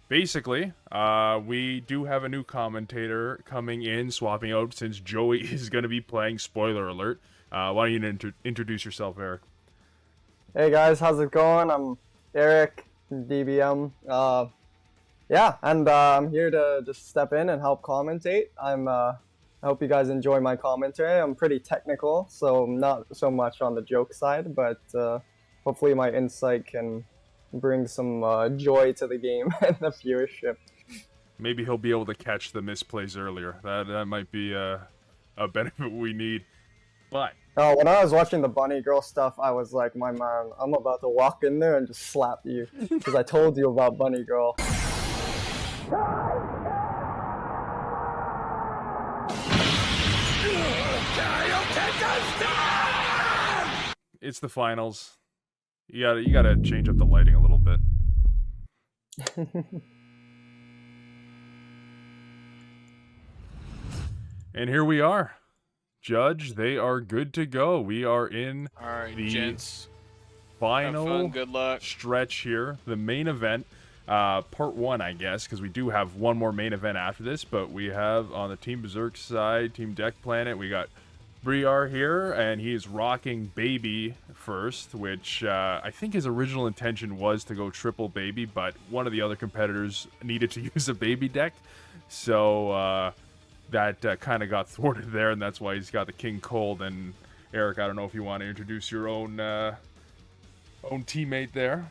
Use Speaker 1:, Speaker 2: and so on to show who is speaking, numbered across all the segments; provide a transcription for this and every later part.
Speaker 1: basically, we do have a new commentator coming in, swapping out since Joey is going to be playing. Spoiler alert. Why don't you introduce yourself, Eric?
Speaker 2: Hey guys, how's it going? I'm Eric, DBM. Yeah, and I'm here to just step in and help commentate. I hope you guys enjoy my commentary. I'm pretty technical, so not so much on the joke side, but hopefully my insight can bring some joy to the game and the viewership.
Speaker 1: Maybe he'll be able to catch the misplays earlier. That might be a benefit we need. But
Speaker 2: When I was watching the bunny girl stuff, I was like, my man, I'm about to walk in there and just slap you because I told you about bunny girl.
Speaker 1: it's the finals. You gotta change up the lighting a little bit. And here we are. Judge, they are good to go. We are in the
Speaker 3: gents.
Speaker 1: final
Speaker 3: Have fun, good luck.
Speaker 1: stretch here. The main event, part one, I guess, because we do have one more main event after this. But we have on the Team Berserk side, Team Deck Planet, we got Biriarr here, and he is rocking Baby first, which I think his original intention was to go triple Baby, but one of the other competitors needed to use a Baby deck, so that kind of got thwarted there, and that's why he's got the King Cold. And Eric, I don't know if you want to introduce your own teammate there.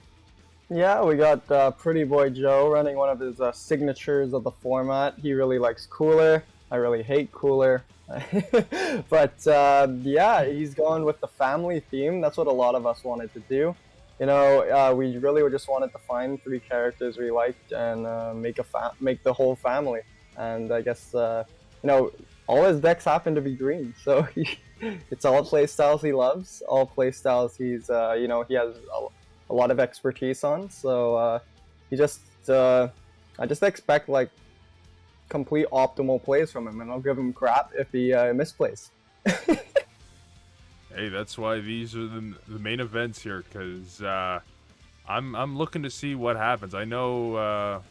Speaker 2: Yeah, we got Pretty Boy Joe running one of his signatures of the format. He really likes Cooler. I really hate Cooler. But yeah, he's going with the family theme. That's what a lot of us wanted to do. You know, we really just wanted to find 3 characters we liked and make the whole family. And I guess you know, all his decks happen to be green, so it's all playstyles he loves, all playstyles he's you know, he has a lot of expertise on. So I just expect like complete optimal plays from him, and I'll give him crap if he misplays.
Speaker 1: Hey, that's why these are the main events here, because I'm looking to see what happens. I know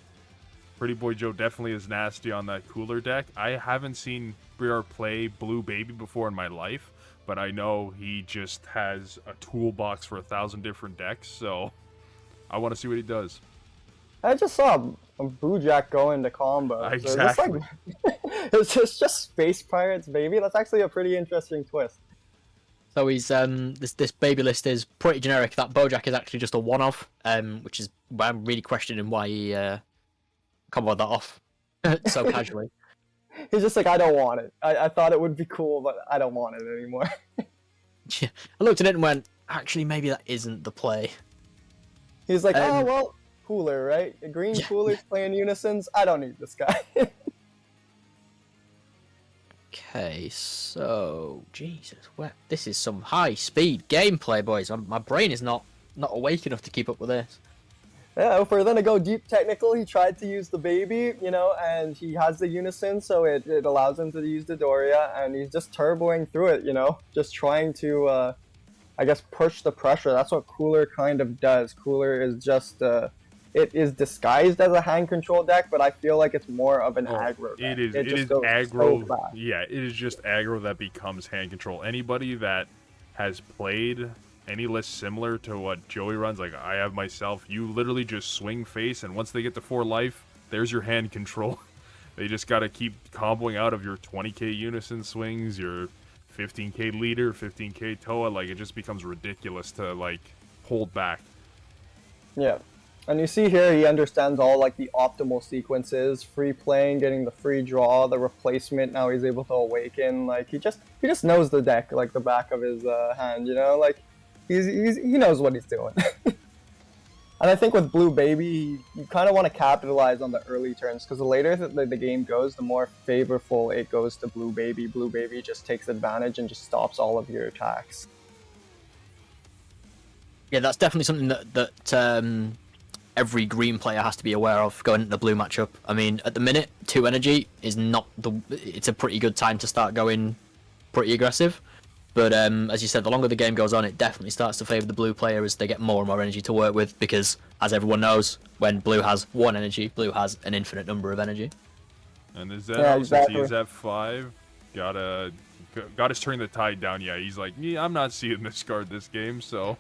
Speaker 1: Pretty Boy Joe definitely is nasty on that Cooler deck. I haven't seen Biriarr play Blue Baby before in my life, but I know he just has a toolbox for 1,000 different decks, so I want to see what he does.
Speaker 2: I just saw a Boojack go into combo.
Speaker 1: Exactly.
Speaker 2: So it's just Space Pirates, baby. That's actually a pretty interesting twist.
Speaker 4: So he's this baby list is pretty generic. That Bojack is actually just a one-off, which is why I'm really questioning why he comboed that off so casually.
Speaker 2: He's just like, I don't want it. I thought it would be cool, but I don't want it anymore.
Speaker 4: Yeah, I looked at it and went, actually, maybe that isn't the play.
Speaker 2: He's like, oh well, Cooler, right? Green Coolers playing unisons. I don't need this guy.
Speaker 4: Okay, so Jesus, this is some high-speed gameplay, boys. My brain is not awake enough to keep up with this.
Speaker 2: Yeah, if we're gonna go deep technical, he tried to use the Baby, you know, and he has the unison, so it allows him to use the Doria, and he's just turboing through it, you know, just trying to, I guess, push the pressure. That's what Cooler kind of does. Cooler is just, it is disguised as a hand control deck, but I feel like it's more of an aggro deck.
Speaker 1: It is aggro. So yeah, it is just aggro that becomes hand control. Anybody that has played any list similar to what Joey runs, like I have myself, you literally just swing face, and once they get to 4 life, there's your hand control. They just got to keep comboing out of your 20k unison swings, your 15k leader, 15k Toa. Like, it just becomes ridiculous to like hold back.
Speaker 2: Yeah, and you see here he understands all like the optimal sequences: free playing, getting the free draw, the replacement. Now he's able to awaken. Like he just knows the deck like the back of his hand. You know, like he knows what he's doing. And I think with Blue Baby, you kind of want to capitalize on the early turns, because the later the game goes, the more favorable it goes to Blue Baby. Blue Baby just takes advantage and just stops all of your attacks.
Speaker 4: Yeah, that's definitely something that every green player has to be aware of going into the blue matchup. I mean, at the minute, 2 energy is not it's a pretty good time to start going pretty aggressive. But as you said, the longer the game goes on, it definitely starts to favour the blue player as they get more and more energy to work with. Because, as everyone knows, when blue has 1 energy, blue has an infinite number of energy.
Speaker 1: And the Zeno,
Speaker 2: Yeah, exactly.
Speaker 1: since he is at 5, got us turning the tide down. Yeah, he's like, yeah, I'm not seeing this card this game, so.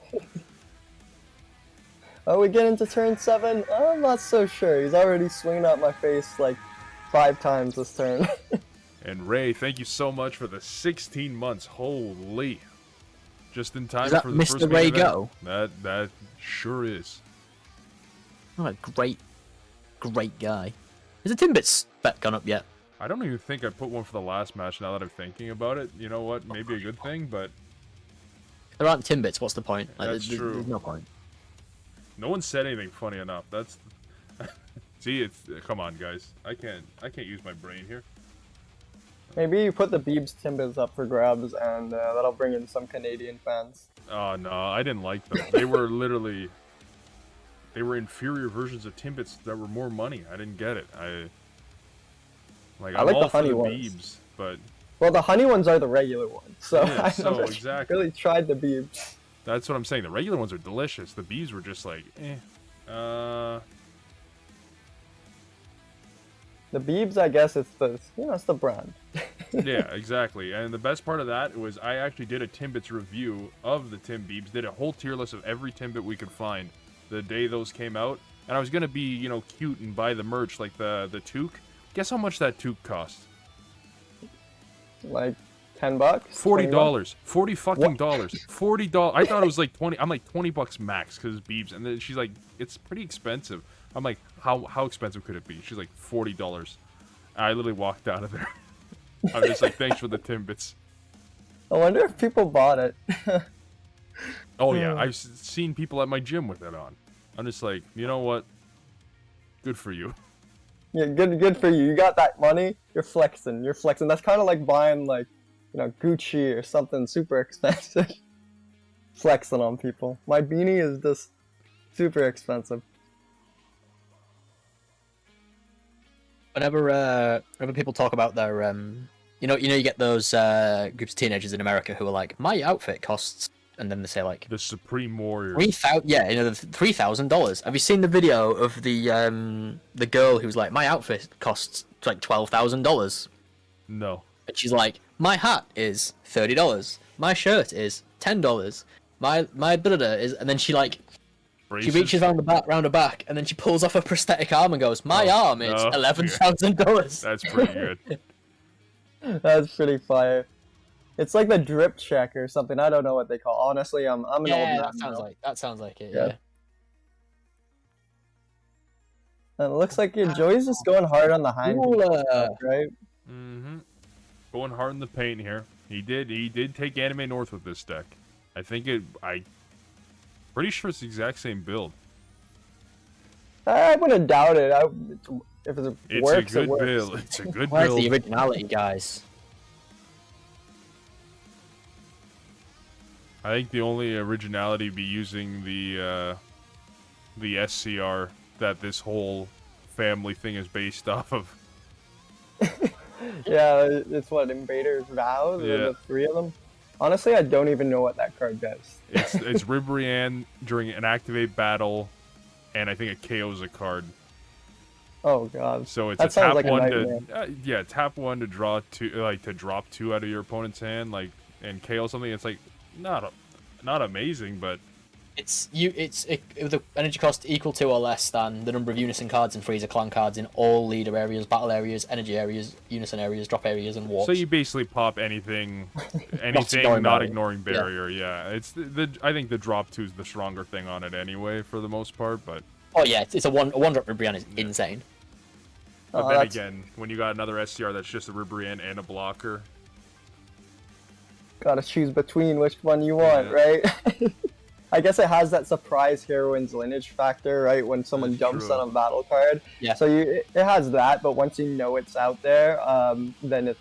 Speaker 2: Oh, we get into turn 7? I'm not so sure. He's already swinging at my face like 5 times this turn.
Speaker 1: And Ray, thank you so much for the 16 months. Holy. Just in time
Speaker 4: Is that
Speaker 1: for the
Speaker 4: Mr.
Speaker 1: first
Speaker 4: Ray
Speaker 1: main event.
Speaker 4: Go?
Speaker 1: That sure is.
Speaker 4: What a great guy. Has the Timbits spec gone up yet?
Speaker 1: I don't even think I put one for the last match now that I'm thinking about it. You know what? Maybe a good thing, but...
Speaker 4: If there aren't Timbits, what's the point? Like,
Speaker 1: That's true.
Speaker 4: There's no point.
Speaker 1: No one said anything funny enough. That's... See, it's... Come on, guys. I can't use my brain here.
Speaker 2: Maybe you put the Beebs Timbits up for grabs, and that'll bring in some Canadian fans.
Speaker 1: Oh, no. I didn't like them. They were literally... They were inferior versions of Timbits that were more money. I didn't get it. I'm
Speaker 2: like
Speaker 1: all
Speaker 2: the
Speaker 1: for
Speaker 2: honey
Speaker 1: the
Speaker 2: ones.
Speaker 1: Beebs, but...
Speaker 2: Well, the honey ones are the regular ones, so
Speaker 1: Yeah,
Speaker 2: I
Speaker 1: so
Speaker 2: never
Speaker 1: exactly.
Speaker 2: really tried the Beebs.
Speaker 1: That's what I'm saying. The regular ones are delicious. The Beebs were just like, eh.
Speaker 2: The Beebs, I guess it's the it's the brand.
Speaker 1: Yeah, exactly. And the best part of that was I actually did a Timbits review of the Tim Beebs. Did a whole tier list of every Timbit we could find the day those came out. And I was gonna be, cute and buy the merch like the toque. Guess how much that toque cost?
Speaker 2: Like $10?
Speaker 1: $40. $40 $40. I thought it was like 20. I'm like $20 max because it's Beebs. And then she's like, it's pretty expensive. I'm like, how expensive could it be? She's like, $40. I literally walked out of there. I'm just like, thanks for the Timbits.
Speaker 2: I wonder if people bought it.
Speaker 1: Oh yeah, I've seen people at my gym with it on. I'm just like, you know what? Good for you.
Speaker 2: Yeah, good for you. You got that money. You're flexing. That's kind of like buying like, Gucci or something super expensive. Flexing on people. My beanie is just super expensive.
Speaker 4: Whenever people talk about their you get those groups of teenagers in America who are like, my outfit costs, and then they say like
Speaker 1: The Supreme Warrior.
Speaker 4: $3,000. Have you seen the video of the girl who's like, my outfit costs like $12,000,
Speaker 1: No.
Speaker 4: and she's like, my hat is $30, my shirt is $10, my blah is, and then she like.
Speaker 1: Braces?
Speaker 4: She reaches round her back, and then she pulls off a prosthetic arm and goes, "My arm is $11,000."
Speaker 1: That's pretty good.
Speaker 2: That's pretty fire. It's like the drip check or something. I don't know what they call. Honestly, I'm an old man.
Speaker 4: That sounds like it.
Speaker 2: Yeah.
Speaker 4: Yeah.
Speaker 2: And it looks like Joey's just going hard on the hind, right?
Speaker 1: Mm-hmm. Going hard in the paint here. He did take Anime North with this deck. I think pretty sure it's the exact same build.
Speaker 2: I wouldn't doubt it. If it works,
Speaker 1: a good
Speaker 2: it works.
Speaker 1: build. It's a good
Speaker 4: Where's
Speaker 1: build.
Speaker 4: the originality, guys?
Speaker 1: I think the only originality would be using the SCR that this whole family thing is based off of.
Speaker 2: Yeah, it's what, Invader's Vow?
Speaker 1: Yeah.
Speaker 2: The 3 of them? Honestly, I don't even know what that card does.
Speaker 1: It's Ribrianne during an activate battle, and I think it KOs a card.
Speaker 2: Oh god.
Speaker 1: So it's
Speaker 2: That
Speaker 1: a
Speaker 2: sounds
Speaker 1: tap
Speaker 2: like a
Speaker 1: one
Speaker 2: nightmare.
Speaker 1: tap one to draw two, to drop 2 out of your opponent's hand, and KO something. It's like not amazing, but
Speaker 4: It's with the energy cost equal to or less than the number of unison cards and Frieza clan cards in all leader areas, battle areas, energy areas, unison areas, drop areas, and warps.
Speaker 1: so you basically pop anything, not ignoring barrier. Yeah, it's I think the drop 2 is the stronger thing on it anyway for the most part, but.
Speaker 4: Oh yeah, it's a one drop Ribrianne is insane.
Speaker 1: But then again, when you got another SCR that's just a Ribrianne and a blocker.
Speaker 2: Gotta choose between which one you want, right? I guess it has that surprise heroine's lineage factor, right? When someone
Speaker 1: That's
Speaker 2: jumps
Speaker 1: true.
Speaker 2: on a battle card.
Speaker 4: Yeah.
Speaker 2: So it has that, but once you know it's out there, then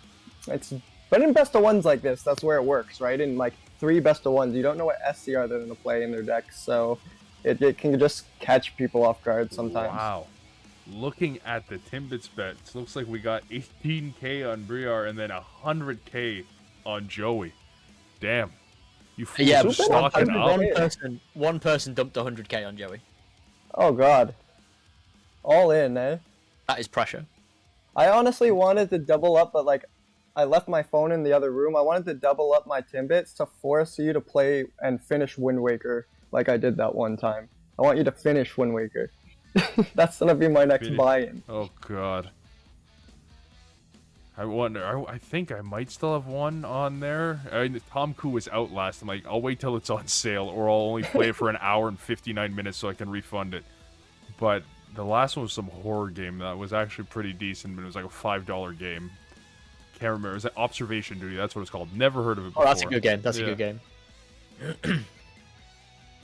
Speaker 2: it's. But in best of ones like this, that's where it works, right? In like 3 best of ones, you don't know what SCR they're gonna play in their decks, so it can just catch people off guard sometimes.
Speaker 1: Wow. Looking at the Timbits bets, looks like we got 18k on Biriarr and then 100k on Joey. Damn. You fools
Speaker 4: Yeah,
Speaker 1: are
Speaker 4: but
Speaker 1: stocking up.
Speaker 4: one person dumped 100k on Joey.
Speaker 2: Oh god. All in, eh?
Speaker 4: That is pressure.
Speaker 2: I honestly wanted to double up, but like, I left my phone in the other room. I wanted to double up my Timbits to force you to play and finish Wind Waker like I did that one time. I want you to finish Wind Waker. That's gonna be my next buy-in.
Speaker 1: Oh god. I wonder. I think I might still have one on there. Tom Koo was out last. I'm like, I'll wait till it's on sale, or I'll only play it for an hour and 59 minutes so I can refund it. But the last one was some horror game that was actually pretty decent, but it was like a $5 game. Can't remember. It was Observation Duty. That's what it's called. Never heard of it before.
Speaker 4: Oh, that's a good game. That's a good game.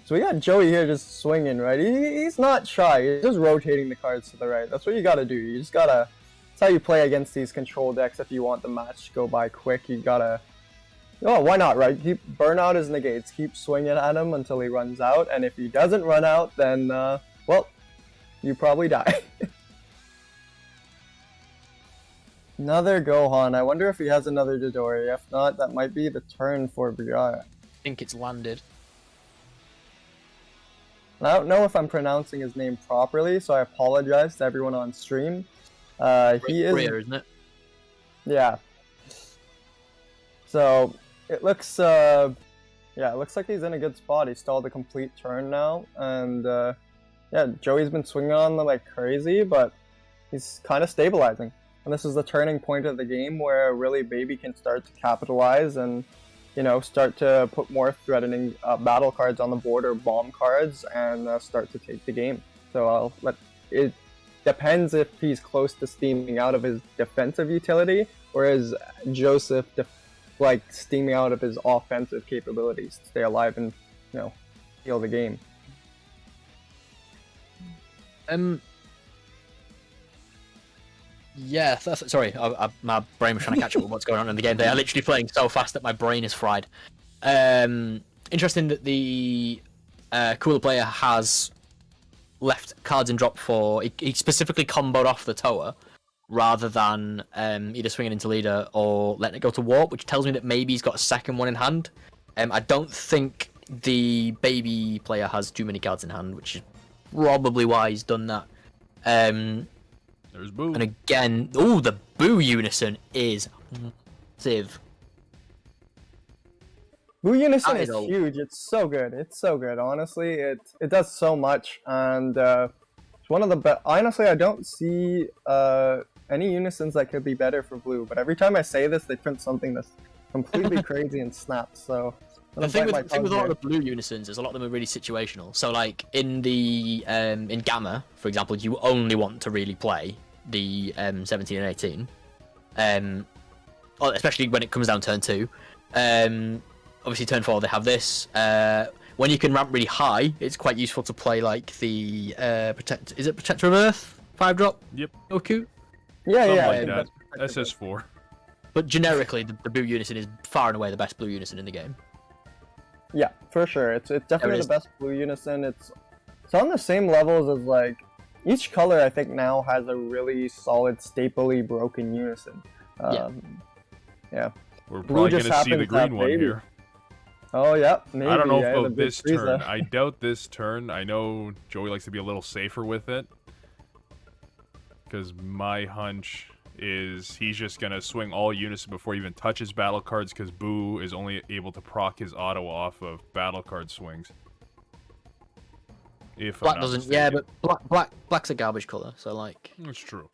Speaker 2: So we got Joey here just swinging, right? He's not shy. He's just rotating the cards to the right. That's what you gotta do. You just gotta... That's how you play against these control decks if you want the match to go by quick. You gotta... Oh, why not, right? Keep burn out his negates. Keep swinging at him until he runs out. And if he doesn't run out, then, well, you probably die. Another Gohan. I wonder if he has another Dodori. If not, that might be the turn for Biriarr.
Speaker 4: I think it's landed.
Speaker 2: I don't know if I'm pronouncing his name properly, so I apologize to everyone on stream. He is...
Speaker 4: Biriarr, isn't it?
Speaker 2: Yeah. So, it looks, yeah, it looks like he's in a good spot. He stalled a complete turn now, and, yeah, Joey's been swinging on them like crazy, but he's kind of stabilizing. And this is the turning point of the game where really Baby can start to capitalize and, you know, start to put more threatening battle cards on the board or bomb cards and start to take the game. So it depends if he's close to steaming out of his defensive utility or is Joseph like steaming out of his offensive capabilities to stay alive and, you know, steal the game.
Speaker 4: Yeah, sorry, my brain was trying to catch up with what's going on in the game. They are literally playing so fast that my brain is fried. Interesting that the cooler player has left cards and drop for... He specifically comboed off the Toa rather than either swinging into leader or letting it go to warp, which tells me that maybe he's got a second one in hand. I don't think the Baby player has too many cards in hand, which is probably why he's done that.
Speaker 1: There's Boo.
Speaker 4: And again, oh, the Boo unison is massive.
Speaker 2: Boo Unison is huge. It's so good. It's so good. Honestly, it does so much, and it's one of the best. Honestly, I don't see any unisons that could be better for blue. But every time I say this, they print something that's completely crazy and snaps. So
Speaker 4: the thing with a lot of the blue unisons is a lot of them are really situational. So like in the in Gamma, for example, you only want to really play the 17 and 18, especially when it comes down turn 2. Obviously turn 4 they have this. When you can ramp really high, it's quite useful to play like the Protector of Earth 5-drop?
Speaker 1: Yep.
Speaker 4: Goku?
Speaker 2: Yeah,
Speaker 1: Something
Speaker 2: yeah.
Speaker 1: like that. SS4.
Speaker 4: But generically, the blue unison is far and away the best blue unison in the game.
Speaker 2: Yeah, for sure. It's definitely the best blue unison. It's on the same levels as like each color. I think now has a really solid, stapley broken unison. Yeah.
Speaker 1: We're probably going to see the green one here.
Speaker 2: Oh yeah, maybe.
Speaker 1: I don't know
Speaker 2: yeah,
Speaker 1: about this
Speaker 2: Frieza.
Speaker 1: turn. I doubt this turn. I know Joey likes to be a little safer with it. Because my hunch is he's just going to swing all unison before he even touches battle cards, because Boo is only able to proc his auto off of battle card swings. If
Speaker 4: Black doesn't, yeah, but black's a garbage color, so like...
Speaker 1: That's true.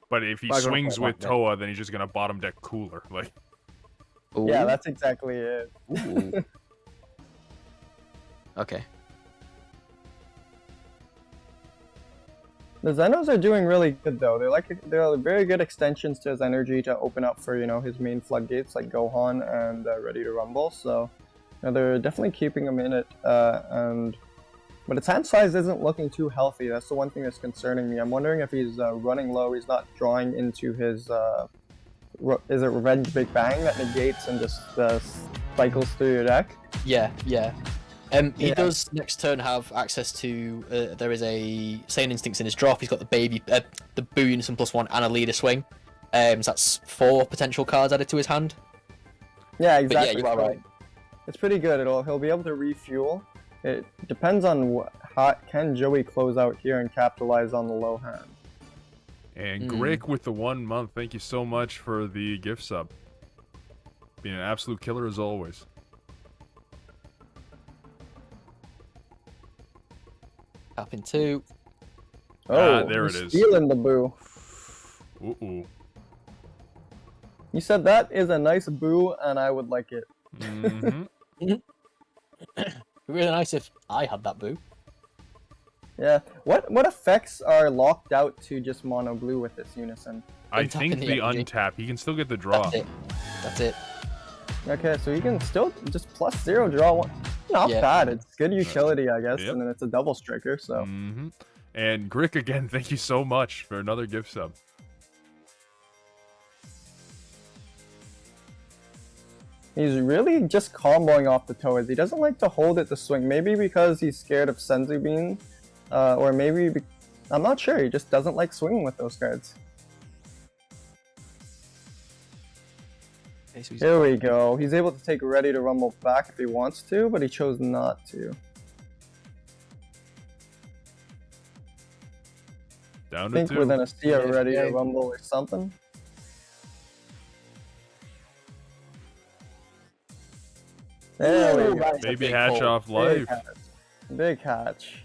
Speaker 1: But if he
Speaker 2: Black
Speaker 1: swings with
Speaker 2: black,
Speaker 1: Toa, then he's just going to bottom deck Cooler. Like,
Speaker 4: Ooh.
Speaker 2: Yeah, that's exactly it.
Speaker 4: Okay.
Speaker 2: The Zenos are doing really good though. They're very good extensions to his energy to open up for, you know, his main floodgates like Gohan and Ready to Rumble. So, you know, they're definitely keeping him in it. But his hand size isn't looking too healthy. That's the one thing that's concerning me. I'm wondering if he's running low. He's not drawing into his is it Revenge Big Bang that negates and just cycles through your deck?
Speaker 4: Yeah. He does next turn have access to. There is a Saiyan Instincts in his drop. He's got the baby, the Boo Unison +1 and a leader swing. So that's 4 potential cards added to his hand.
Speaker 2: Yeah,
Speaker 4: But yeah,
Speaker 2: exactly.
Speaker 4: you are right.
Speaker 2: It's pretty good. He'll be able to refuel. It depends on how can Joey close out here and capitalize on the low hand.
Speaker 1: And Grick with the 1 month. Thank you so much for the gift sub. Being an absolute killer as always.
Speaker 4: Tapping 2.
Speaker 2: Oh,
Speaker 1: there it
Speaker 2: he's
Speaker 1: is.
Speaker 2: stealing the boo.
Speaker 1: Ooh.
Speaker 2: You said that is a nice boo, and I would like it.
Speaker 1: Mm-hmm.
Speaker 4: It'd be really nice if I had that boo.
Speaker 2: Yeah. What effects are locked out to just mono blue with this unison?
Speaker 1: I
Speaker 4: Untap
Speaker 1: think
Speaker 4: in the
Speaker 1: the
Speaker 4: energy.
Speaker 1: untap. He can still get the draw.
Speaker 4: That's it.
Speaker 2: Okay, so you can still just +0 draw one. Not
Speaker 4: Yeah.
Speaker 2: bad. It's good utility, I guess,
Speaker 1: Yep.
Speaker 2: and then it's a double striker. So
Speaker 1: Mm-hmm. And Grick again, thank you so much for another gift sub.
Speaker 2: he's really just comboing off the toes. He doesn't like to hold it to swing. Maybe because he's scared of Senzu Bean, or maybe I'm not sure. He just doesn't like swinging with those cards.
Speaker 4: Okay, so he's
Speaker 2: Here we go. He's able to take Ready to Rumble back if he wants to, but he chose not to.
Speaker 1: Down
Speaker 2: I
Speaker 1: to
Speaker 2: think
Speaker 1: 2.
Speaker 2: we're gonna see a
Speaker 4: Yeah,
Speaker 2: Ready
Speaker 4: yeah.
Speaker 2: to Rumble or something. There we go.
Speaker 4: That's a
Speaker 1: Maybe
Speaker 4: big
Speaker 1: hatch
Speaker 4: pull.
Speaker 1: off
Speaker 2: Big
Speaker 1: life.
Speaker 2: hatch. Big hatch.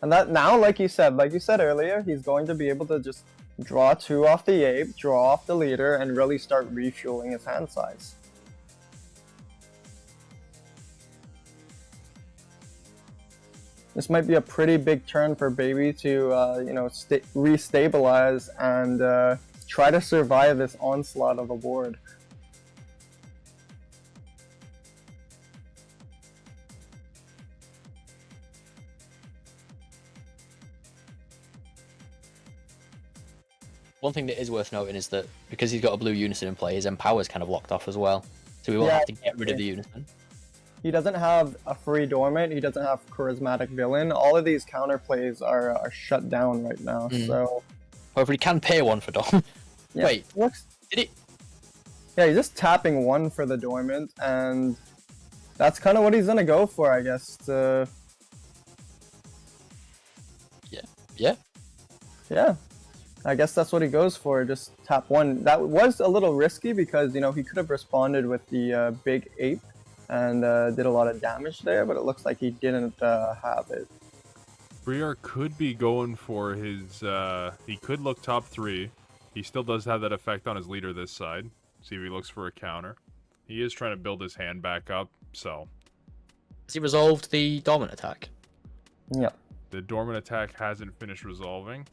Speaker 2: And that now, like you said earlier, he's going to be able to just draw 2 off the ape, draw off the leader, and really start refueling his hand size. This might be a pretty big turn for Baby to, restabilize and try to survive this onslaught of a board.
Speaker 4: One thing that is worth noting is that because he's got a blue unison in play, his empower's kind of locked off as well. So we will
Speaker 2: Yeah,
Speaker 4: have to get rid of the unison.
Speaker 2: He doesn't have a free dormant. He doesn't have charismatic villain. All of these counterplays are shut down right now. So
Speaker 4: However, he can pay 1 for Dom.
Speaker 2: yeah,
Speaker 4: Wait,
Speaker 2: looks.
Speaker 4: did he?
Speaker 2: Yeah, he's just tapping 1 for the dormant, and that's kind of what he's gonna go for, I guess.
Speaker 4: Yeah.
Speaker 2: Yeah, I guess that's what he goes for. Just tap 1. That was a little risky because he could have responded with the big ape and did a lot of damage there, but it looks like he didn't have it.
Speaker 1: Biriarr could be going for his, he could look top 3. He still does have that effect on his leader this side. See if he looks for a counter. He is trying to build his hand back up, so.
Speaker 4: Has he resolved the dormant attack?
Speaker 2: Yeah.
Speaker 1: The dormant attack hasn't finished resolving.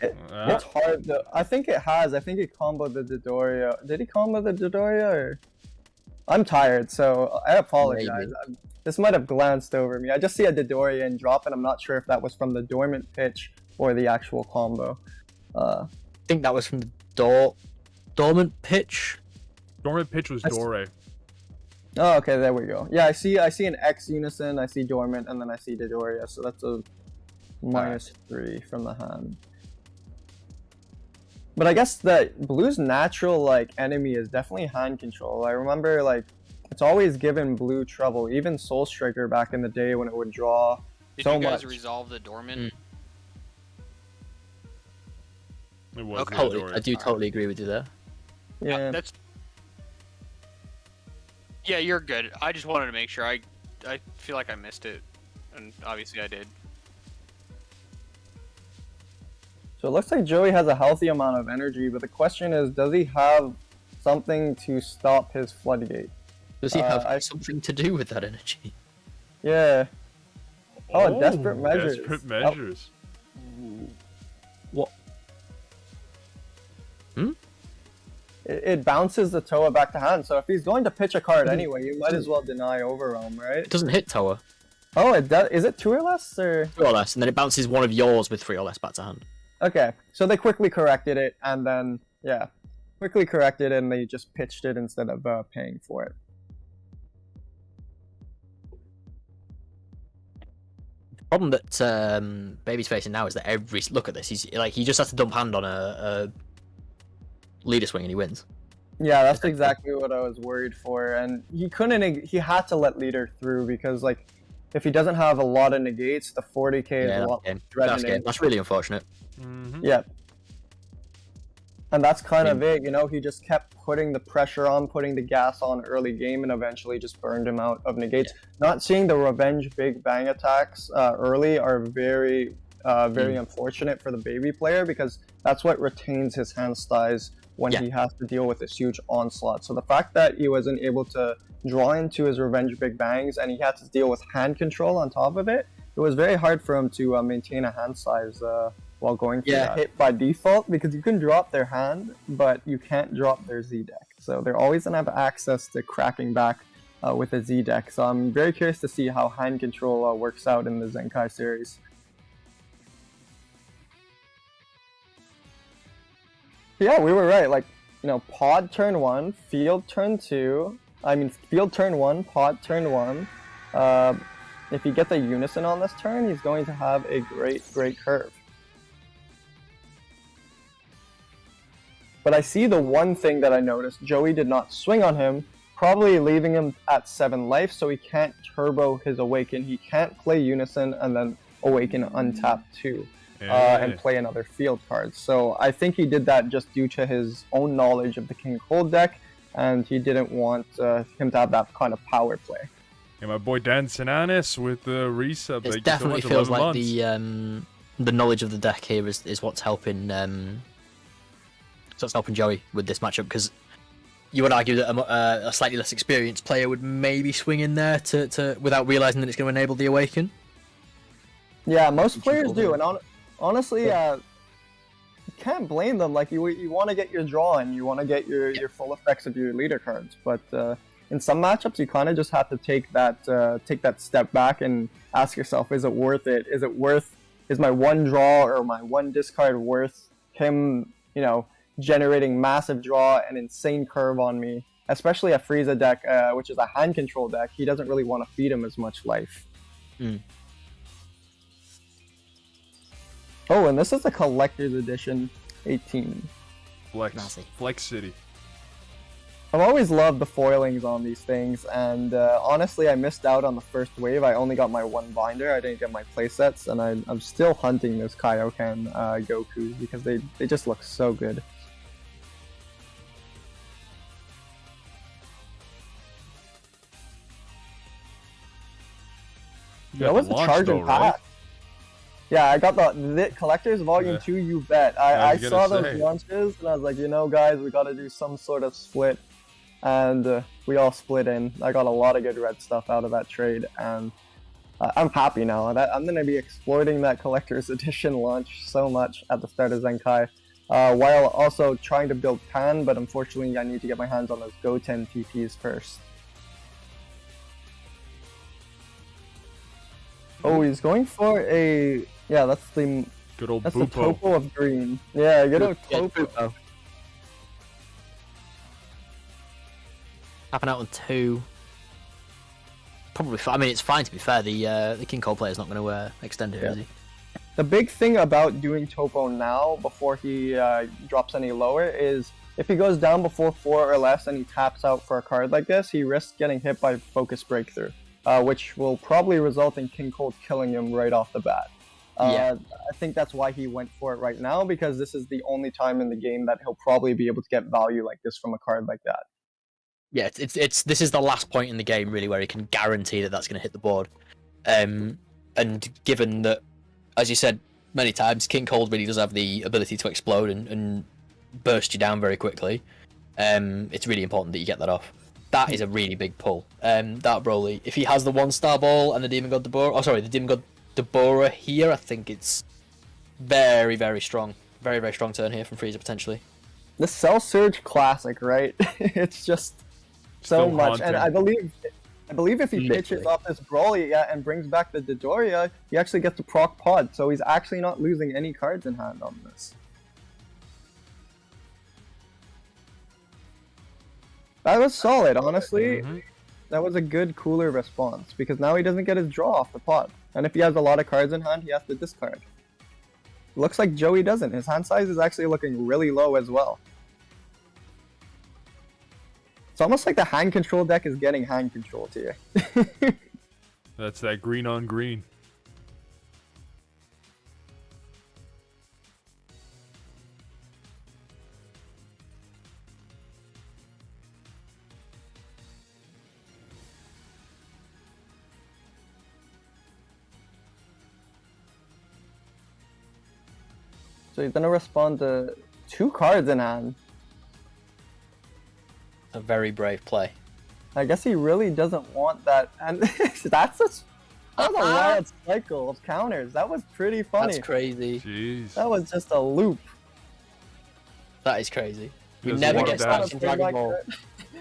Speaker 2: It's hard to. I think it has. I think he comboed the Dodoria. Did he combo the Dodoria? Or... I'm tired, so I apologize. This might have glanced over me. I just see a Dodoria and drop, and I'm not sure if that was from the dormant pitch or the actual combo.
Speaker 4: I think that was from the dormant pitch.
Speaker 1: Dormant pitch was Dore.
Speaker 2: Oh, okay, there we go. Yeah, I see an X unison, I see dormant, and then I see Dodoria, so that's a -3 from the hand. But I guess that blue's natural enemy is definitely hand control. I remember it's always given blue trouble. Even Soul Striker back in the day when it would draw
Speaker 3: Did
Speaker 2: so
Speaker 3: you guys
Speaker 2: much.
Speaker 3: resolve the dormant?
Speaker 1: It was
Speaker 3: Okay.
Speaker 1: the
Speaker 4: Totally,
Speaker 1: Dore.
Speaker 4: I do totally agree with you there.
Speaker 2: Yeah,
Speaker 3: That's. Yeah, you're good. I just wanted to make sure. I feel like I missed it, and obviously I did.
Speaker 2: so it looks like Joey has a healthy amount of energy, but the question is, does he have something to stop his floodgate?
Speaker 4: Does he have
Speaker 2: I-
Speaker 4: something to do with that energy?
Speaker 2: Yeah. Oh, desperate measures.
Speaker 1: Desperate measures.
Speaker 4: What?
Speaker 2: It bounces the Toa back to hand, so if he's going to pitch a card anyway, you might as well deny Overwhelm, right?
Speaker 4: It doesn't hit Tower.
Speaker 2: Oh, it does. Is it 2 or less, or?
Speaker 4: 3 or less, and then it bounces one of yours with 3 or less back to hand.
Speaker 2: Okay, so they quickly corrected it, and then, yeah, quickly corrected it, and they just pitched it instead of paying for it.
Speaker 4: The problem that Baby's facing now is that look at this. He just has to dump hand on a leader swing and he wins.
Speaker 2: Yeah, that's exactly what I was worried for, and he couldn't. He had to let leader through because like, if he doesn't have a lot of negates, the 40k is a lot
Speaker 4: game.
Speaker 2: threatening.
Speaker 4: That's really unfortunate.
Speaker 2: Yeah, and that's kind of it. You know, he just kept putting the pressure on, putting the gas on early game, and eventually just burned him out of negates. Not seeing the revenge big bang attacks early are very, very unfortunate for the baby player because that's what retains his hand size when he has to deal with this huge onslaught. So the fact that he wasn't able to draw into his revenge big bangs and he had to deal with hand control on top of it, it was very hard for him to maintain a hand size while going for that hit by default, because you can drop their hand, but you can't drop their Z deck. So they're always going to have access to cracking back with a Z deck. So I'm very curious to see how hand control works out in the Zenkai series. Yeah, we were right. Like, you know, pod turn 1, field turn 2. I mean, field turn 1, pod turn 1. If he gets a unison on this turn, he's going to have a great curve. But I see the one thing that I noticed. Joey did not swing on him, probably leaving him at 7 life, so he can't turbo his awaken. He can't play unison and then awaken untap 2. And play another field card. So I think he did that just due to his own knowledge of the King Cold deck, and he didn't want him to have that kind of power play.
Speaker 1: And my boy Dan Sinanis with the resub.
Speaker 4: It definitely feels like the knowledge of the deck here is what's helping. So it's helping Joey with this matchup, because you would argue that a slightly less experienced player would maybe swing in there to without realizing that it's going to enable the awaken.
Speaker 2: Yeah, most players do, and honestly, you can't blame them. Like, you want to get your draw and you want to get your full effects of your leader cards, but in some matchups you kind of just have to take that step back and ask yourself, is it worth it? Is my one draw or my one discard worth him, you know, generating massive draw and insane curve on me? Especially a Frieza deck, which is a hand control deck. He doesn't really want to feed him as much life. Oh, and this is a collector's edition 18.
Speaker 1: Flex City.
Speaker 2: I've always loved the foilings on these things, and honestly, I missed out on the first wave. I only got my one binder. I didn't get my playsets, and I'm still hunting those Kaioken Gokus because they just look so good. That was the charge and pass. Right? Yeah, I got the Collectors Volume 2, you bet. I saw those launches, and I was like, you know, guys, we got to do some sort of split. And we all split in. I got a lot of good red stuff out of that trade, and I'm happy now. I'm going to be exploiting that Collector's Edition launch so much at the start of Zenkai, while also trying to build Pan, but unfortunately I need to get my hands on those Goten TPs first. Oh, he's going for a... Yeah, that's the...
Speaker 1: Good old
Speaker 2: That's
Speaker 1: Bupo.
Speaker 2: the Topo of green. Yeah, good old Topo.
Speaker 4: Tapping out on 2. Probably. I mean, it's fine to be fair. The King Cold player's not going to extend it, is he?
Speaker 2: The big thing about doing Topo now, before he drops any lower, is if he goes down before 4 or less and he taps out for a card like this, he risks getting hit by Focus Breakthrough, which will probably result in King Cold killing him right off the bat. I think that's why he went for it right now, because this is the only time in the game that he'll probably be able to get value like this from a card like that.
Speaker 4: Yeah, this is the last point in the game really where he can guarantee that that's going to hit the board. And given that, as you said many times, King Cold really does have the ability to explode and burst you down very quickly, it's really important that you get that off. That is a really big pull. That Broly, if he has the 1-star ball and the Demon God the Demon God Deborah here, I think it's very, very strong. Very, very strong turn here from Frieza, potentially.
Speaker 2: The Cell Surge classic, right? It's just so much. And I believe if he pitches off this Broly and brings back the Dodoria, he actually gets to proc pod, so he's actually not losing any cards in hand on this. That was solid, honestly. That was a good cooler response, because now he doesn't get his draw off the pod. And if he has a lot of cards in hand, he has to discard. Looks like Joey doesn't. His hand size is actually looking really low as well. It's almost like the hand control deck is getting hand controlled here.
Speaker 1: That's that green on green.
Speaker 2: So he's gonna respond to 2 cards in hand.
Speaker 4: A very brave play.
Speaker 2: I guess he really doesn't want that, and that was a wild cycle of counters. That was pretty funny.
Speaker 4: That's crazy.
Speaker 1: Jeez.
Speaker 2: That was just a loop.
Speaker 4: That is crazy. We
Speaker 1: Doesn't
Speaker 4: never
Speaker 1: want
Speaker 4: get
Speaker 1: that.
Speaker 4: stacks in Dragon Ball.
Speaker 2: You're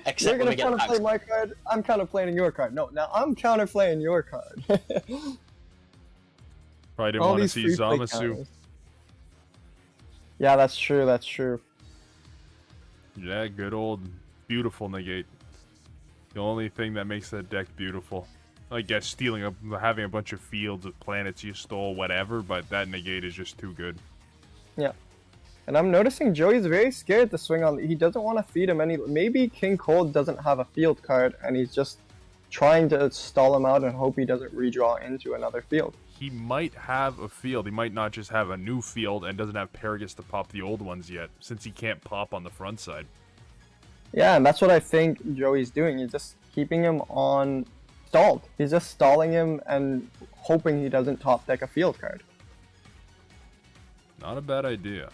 Speaker 4: Except when
Speaker 2: gonna
Speaker 4: we get
Speaker 2: counterplay
Speaker 4: packs.
Speaker 2: my card. I'm counterplaying your card. No, now I'm counterplaying your card.
Speaker 1: Probably didn't
Speaker 2: All
Speaker 1: want to
Speaker 2: these
Speaker 1: see
Speaker 2: free play
Speaker 1: Zamasu.
Speaker 2: counters. Yeah, that's true. That's true.
Speaker 1: Yeah, good old beautiful negate. The only thing that makes that deck beautiful. I guess having a bunch of fields with planets you stole, whatever, but that negate is just too good.
Speaker 2: Yeah. And I'm noticing Joey's very scared to swing on. He doesn't want to feed him any. Maybe King Cold doesn't have a field card, and he's just trying to stall him out and hope he doesn't redraw into another field.
Speaker 1: He might have a field. He might not just have a new field and doesn't have Paragus to pop the old ones yet, since he can't pop on the front side.
Speaker 2: Yeah, and that's what I think Joey's doing. He's just keeping him on stalled. He's just stalling him and hoping he doesn't top deck a field card.
Speaker 1: Not a bad idea.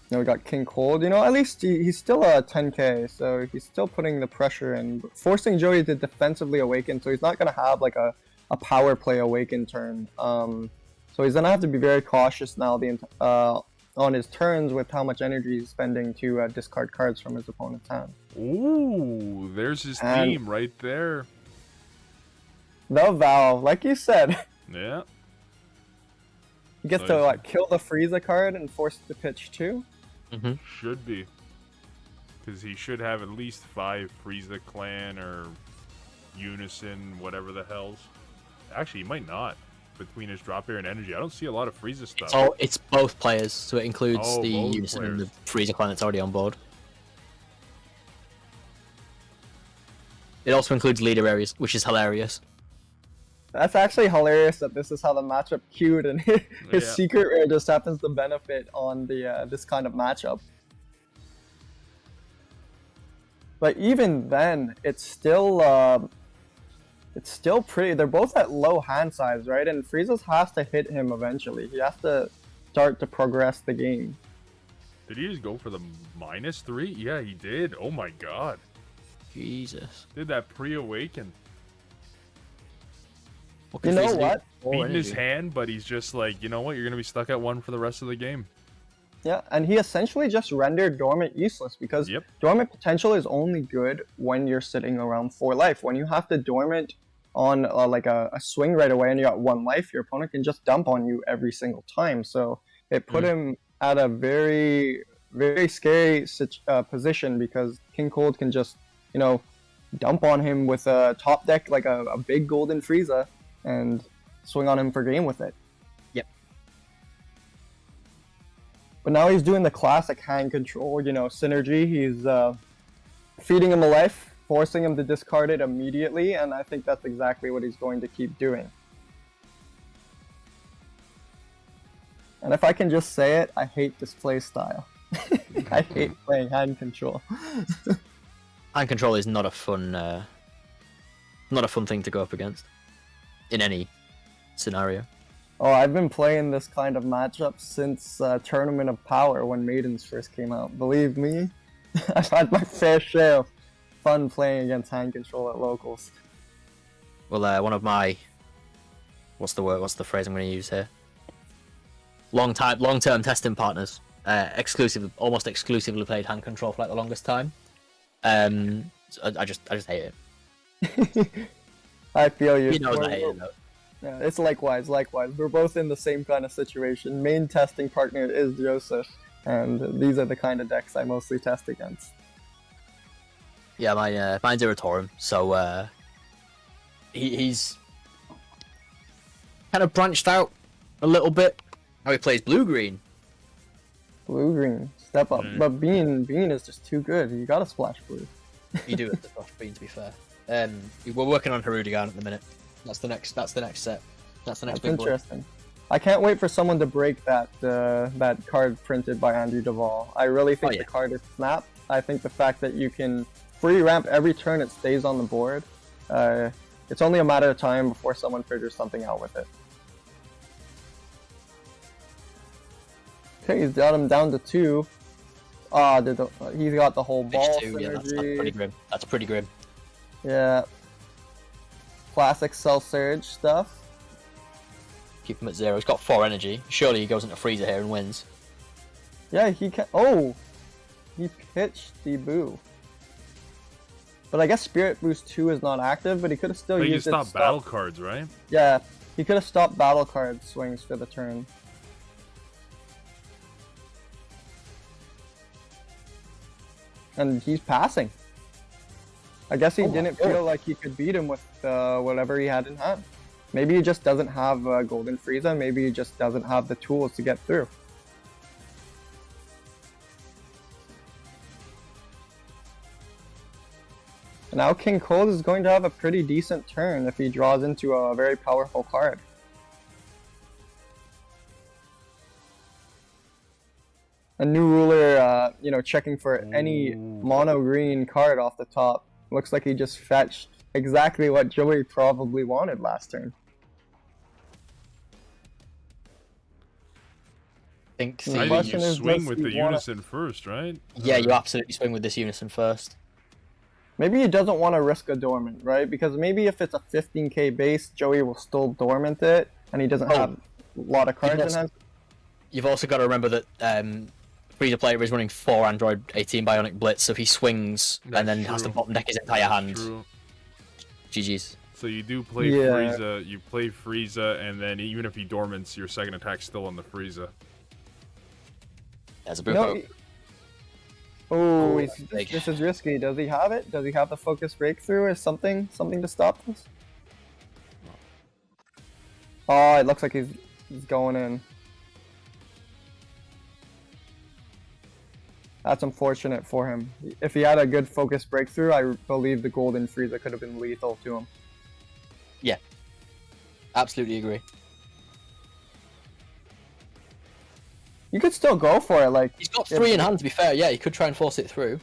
Speaker 2: You know, we got King Cold. You know, at least he's still a 10k, so he's still putting the pressure in, forcing Joey to defensively awaken, so he's not going to have like a power play awaken turn. So he's going to have to be very cautious now on his turns with how much energy he's spending to discard cards from his opponent's hand.
Speaker 1: Ooh, there's his
Speaker 2: And-
Speaker 1: team right there.
Speaker 2: The Valve, like you said,
Speaker 1: Yeah.
Speaker 2: he gets
Speaker 1: Nice.
Speaker 2: to kill the Frieza card and force it to pitch 2.
Speaker 1: Should be. Because he should have at least 5 Frieza Clan or Unison, whatever the hell's. Actually, he might not. Between his drop air and energy. I don't see a lot of Frieza stuff.
Speaker 4: Oh, it's both players, so it includes
Speaker 1: Oh,
Speaker 4: the
Speaker 1: both
Speaker 4: Unison and the
Speaker 1: players.
Speaker 4: Frieza clan that's already on board. It also includes leader areas, which is hilarious.
Speaker 2: That's actually hilarious that this is how the matchup queued, and his
Speaker 1: Yeah.
Speaker 2: secret rare just happens to benefit on the this kind of matchup. But even then, it's still pretty. They're both at low hand size, right? And Frieza's has to hit him eventually. He has to start to progress the game.
Speaker 1: Did he just go for the -3? Yeah, he did. Oh my god.
Speaker 4: Jesus.
Speaker 1: Did that pre-awaken.
Speaker 4: What
Speaker 2: You
Speaker 4: can
Speaker 2: know
Speaker 4: Frieza do?
Speaker 2: what?
Speaker 4: More
Speaker 1: Beating his
Speaker 4: energy.
Speaker 1: hand, but he's just like, you know what? You're going to be stuck at 1 for the rest of the game.
Speaker 2: Yeah, and he essentially just rendered Dormant useless because
Speaker 1: Yep.
Speaker 2: Dormant potential is only good when you're sitting around 4 life. When you have to Dormant on like a swing right away and you got 1 life, your opponent can just dump on you every single time. So it put him at a very, very scary position because King Cold can just, you know, dump on him with a top deck like a big golden Frieza and swing on him for game with it.
Speaker 4: Yep.
Speaker 2: But now he's doing the classic hand control, you know, synergy. He's feeding him a life, forcing him to discard it immediately, and I think that's exactly what he's going to keep doing. And if I can just say it, I hate this play style. I hate playing hand control.
Speaker 4: Hand control is not a fun thing to go up against in any scenario.
Speaker 2: Oh, I've been playing this kind of matchup since Tournament of Power when Maidens first came out. Believe me, I've had my fair share of fun playing against hand control at locals.
Speaker 4: Well, one of my what's the phrase I'm going to use here? Long-term testing partners, almost exclusively played hand control for like the longest time. I just hate it.
Speaker 2: I feel you.
Speaker 4: He knows I hate it though.
Speaker 2: Yeah, it's likewise. We're both in the same kind of situation. Main testing partner is Joseph, and these are the kind of decks I mostly test against.
Speaker 4: Yeah, mine's Irritorum, so he's kind of branched out a little bit. How he plays blue-green.
Speaker 2: Blue green. Step up.
Speaker 1: Mm.
Speaker 2: But Bean is just too good. You gotta splash blue.
Speaker 4: You do it to Flash Bean, to be fair. We're working on Harudigan at the minute. That's the next set. That's the next
Speaker 2: That's
Speaker 4: big boy.
Speaker 2: interesting. I can't wait for someone to break that that card printed by Andrew Duvall. I really think
Speaker 4: yeah.
Speaker 2: the card is snapped. I think the fact that you can free ramp every turn it stays on the board. It's only a matter of time before someone figures something out with it. Okay, he's got him down to 2. He's got the whole ball
Speaker 4: H2, yeah, that's
Speaker 2: synergy.
Speaker 4: pretty grim. That's pretty grim.
Speaker 2: Yeah. Classic Cell Surge stuff.
Speaker 4: Keep him at 0. He's got 4 energy. Surely he goes into Frieza here and wins.
Speaker 2: Yeah, he can. Oh! He pitched the boo. But I guess Spirit Boost 2 is not active, but he could have still
Speaker 1: But you
Speaker 2: used it
Speaker 1: can
Speaker 2: to
Speaker 1: stop battle cards, right?
Speaker 2: Yeah, he could have stopped battle card swings for the turn. And he's passing. I guess he didn't feel like he could beat him with whatever he had in hand. Maybe he just doesn't have Golden Frieza. Maybe he just doesn't have the tools to get through. And now King Cold is going to have a pretty decent turn if he draws into a very powerful card. A new ruler, checking for any mono green card off the top. Looks like he just fetched exactly what Joey probably wanted last turn.
Speaker 1: I think you swing with the Unison first, right?
Speaker 4: Yeah, you absolutely swing with this Unison first.
Speaker 2: Maybe he doesn't want to risk a dormant, right? Because maybe if it's a 15k base, Joey will still dormant it, and he doesn't have a lot of cards in hand.
Speaker 4: You've also got to remember that Frieza player is running 4 Android 18 Bionic Blitz, so if he swings and then has to bottom deck his entire hand.
Speaker 1: True.
Speaker 4: GG's.
Speaker 1: So you do play Frieza, you play Frieza, and then even if he dormants, your second attack's still on the Frieza.
Speaker 4: There's a boo.
Speaker 2: Oh, this is risky. Does he have it? Does he have the focus breakthrough or something to stop this? Oh, it looks like he's going in. That's unfortunate for him. If he had a good focus breakthrough, I believe the Golden Frieza could have been lethal to him.
Speaker 4: Yeah. Absolutely agree.
Speaker 2: You could still go for it, like...
Speaker 4: He's got 3 in hand, to be fair. Yeah, he could try and force it through.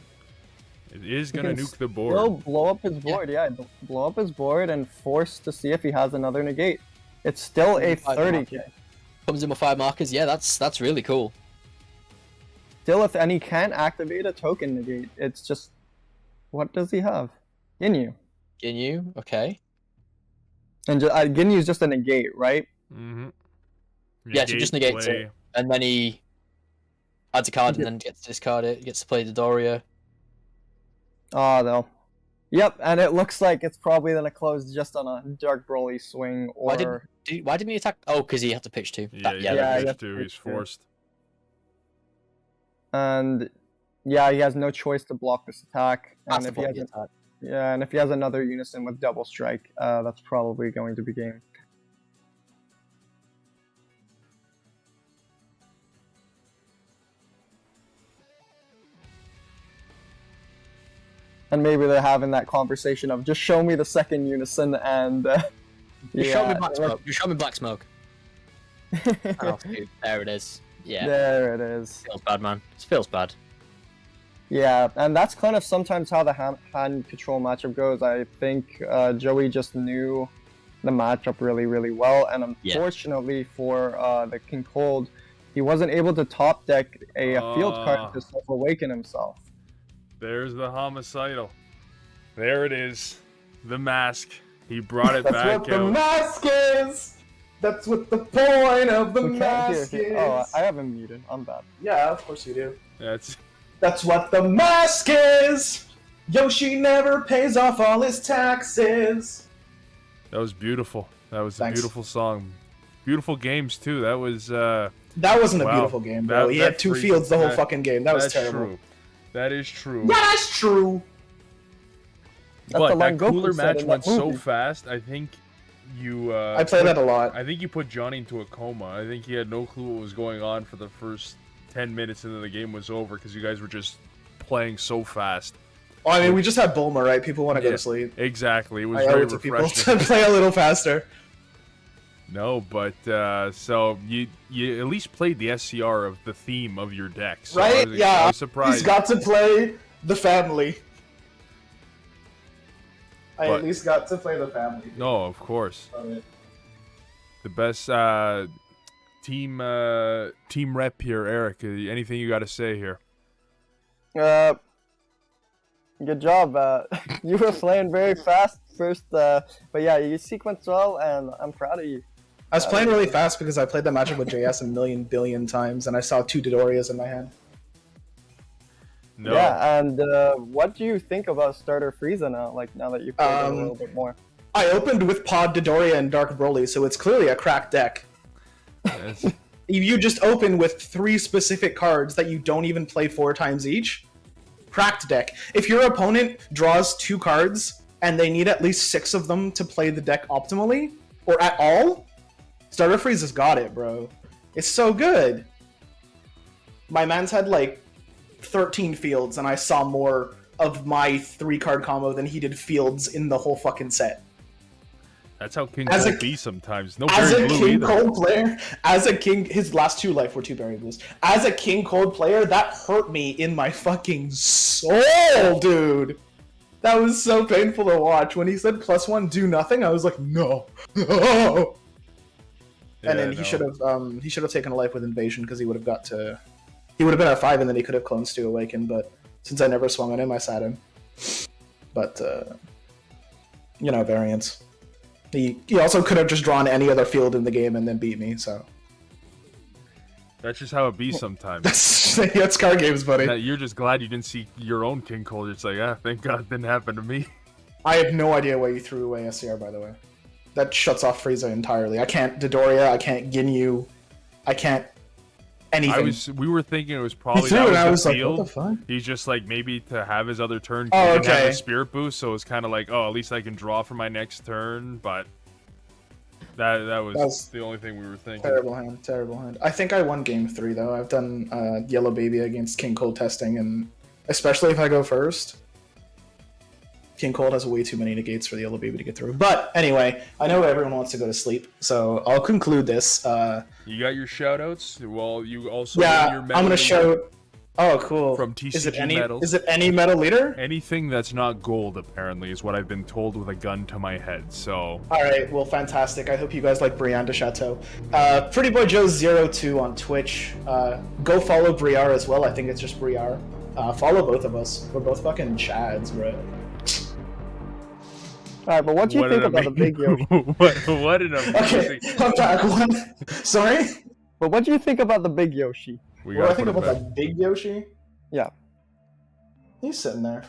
Speaker 1: It is going to nuke the board.
Speaker 2: He'll blow up his board, yeah. Blow up his board and force to see if he has another negate. It's still a 30k.
Speaker 4: Comes in with 5 markers. Yeah, that's really cool.
Speaker 2: Still, and he can't activate a token negate. It's just... What does he have? Ginyu.
Speaker 4: Ginyu, okay.
Speaker 2: And Ginyu is just a negate, right?
Speaker 1: Mm-hmm.
Speaker 4: Yeah, so just negates it. And then he adds a card and then gets to discard it. He gets to play Dodoria.
Speaker 2: Oh, no. Yep, and it looks like it's probably going to close just on a Dark Broly swing, or...
Speaker 4: Why didn't he attack? Oh, because he had to pitch 2.
Speaker 1: He's forced.
Speaker 2: And, yeah, he has no choice to block this attack. And if he has another Unison with double strike, that's probably going to be game. And maybe they're having that conversation of just show me the second Unison and
Speaker 4: show me Black Smoke. Just show me Black Smoke. Oh, dude, there it is. Yeah.
Speaker 2: There it is.
Speaker 4: Feels bad, man. It feels bad.
Speaker 2: Yeah, and that's kind of sometimes how the hand control matchup goes. I think Joey just knew the matchup really, really well, and unfortunately for the King Cold, he wasn't able to top deck a field card to self-awaken himself.
Speaker 1: There's the homicidal. There it is. The mask. He brought it back out.
Speaker 5: That's what the mask is! That's what the point of the mask is!
Speaker 2: Oh, I have him muted. I'm bad.
Speaker 5: Yeah, of course you do.
Speaker 1: That's
Speaker 5: what the mask is! Yoshi never pays off all his taxes!
Speaker 1: That was beautiful. That was a beautiful song. Beautiful games, too. That was,
Speaker 5: That wasn't a beautiful game, bro. He had 2 fields the whole fucking game. That was terrible.
Speaker 1: True. That is true.
Speaker 5: Yeah, that's true!
Speaker 1: But that cooler match went so fast, I think you...
Speaker 5: I play that a lot.
Speaker 1: I think you put Johnny into a coma. I think he had no clue what was going on for the first 10 minutes into the game was over because you guys were just playing so fast.
Speaker 5: Well, I mean, we just had Bulma, right? People want to go
Speaker 1: Yeah,
Speaker 5: to sleep.
Speaker 1: Exactly. It was
Speaker 5: I owe
Speaker 1: very
Speaker 5: it to people
Speaker 1: refreshing.
Speaker 5: to play a little faster.
Speaker 1: No, but so you at least played the SCR of the theme of your deck. So
Speaker 5: Right?
Speaker 1: I was surprised.
Speaker 5: He's got to play the family. I
Speaker 1: But-
Speaker 5: at least got to play the family.
Speaker 1: No, of course. The best team rep here, Eric. Anything you got to say here?
Speaker 2: Good job. You were playing very fast first, but yeah, you sequenced well, and I'm proud of you.
Speaker 5: I was playing really fast because I played that matchup with JS a million billion times, and I saw 2 Dodorias in my hand.
Speaker 1: No.
Speaker 2: Yeah, and what do you think about starter Frieza now? Like now that you've played it a little bit more.
Speaker 5: I opened with Pod Dodoria and Dark Broly, so it's clearly a cracked deck.
Speaker 1: Yes.
Speaker 5: You just open with 3 specific cards that you don't even play 4 times each. Cracked deck. If your opponent draws 2 cards and they need at least 6 of them to play the deck optimally or at all, Starter Frieza's got it, bro. It's so good. My man's had like 13 fields, and I saw more of my 3-card combo than he did fields in the whole fucking set.
Speaker 1: That's how King
Speaker 5: As a-
Speaker 1: Cold be sometimes. No
Speaker 5: As
Speaker 1: Berry
Speaker 5: a
Speaker 1: Blue
Speaker 5: King
Speaker 1: either.
Speaker 5: Cold player, his last 2 life were 2 Berry Blues. As a King Cold player, that hurt me in my fucking soul, dude. That was so painful to watch. When he said +1 do nothing, I was like, no, no. And then
Speaker 1: Yeah,
Speaker 5: he should have taken a life with Invasion because he would have been at 5 and then he could have cloned Stu Awaken. But since I never swung on him, I sat him. But variance. He also could have just drawn any other field in the game and then beat me, so.
Speaker 1: That's just how it be sometimes.
Speaker 5: That's card games, buddy.
Speaker 1: That you're just glad you didn't see your own King Cold. It's like, thank God it didn't happen to me.
Speaker 5: I have no idea why you threw away SCR, by the way. That shuts off Frieza entirely. I can't Dodoria, I can't Ginyu, I can't anything.
Speaker 1: We were thinking it was probably
Speaker 5: threw
Speaker 1: that
Speaker 5: it,
Speaker 1: was
Speaker 5: I
Speaker 1: the
Speaker 5: was like,
Speaker 1: field.
Speaker 5: what the fuck?
Speaker 1: He's just like maybe to have his other turn.
Speaker 5: Oh,
Speaker 1: He didn't have
Speaker 5: okay.
Speaker 1: the spirit boost, so it's kind of like, oh, at least I can draw for my next turn. But that was the only thing we were thinking.
Speaker 5: Terrible hand. I think I won game 3 though. I've done Yellow Baby against King Cold testing, and especially if I go first, King Cold has way too many negates for the Yellow Baby to get through. But anyway, I know everyone wants to go to sleep, so I'll conclude this.
Speaker 1: You got your shoutouts. Well, you also
Speaker 5: Yeah,
Speaker 1: got your
Speaker 5: I'm
Speaker 1: medal
Speaker 5: gonna show. Oh, cool.
Speaker 1: from TCG
Speaker 5: is it any?
Speaker 1: medals.
Speaker 5: Is it any metal leader?
Speaker 1: Anything that's not gold, apparently, is what I've been told with a gun to my head. So
Speaker 5: All right, well, fantastic. I hope you guys like Biriarr de Chateau. Pretty Boy Joe 02 on Twitch. Go follow Biriarr as well. I think it's just Biriarr. Follow both of us. We're both fucking chads, bro.
Speaker 2: Alright, but what do you think about the big Yoshi?
Speaker 1: what an
Speaker 5: Okay,
Speaker 1: amazing.
Speaker 5: I'm back. What? Sorry?
Speaker 2: But what do you think about the big Yoshi?
Speaker 1: We
Speaker 5: What do I
Speaker 1: gotta
Speaker 5: think
Speaker 1: put him
Speaker 5: about
Speaker 1: back.
Speaker 5: that big Yoshi?
Speaker 2: Yeah.
Speaker 5: He's sitting there.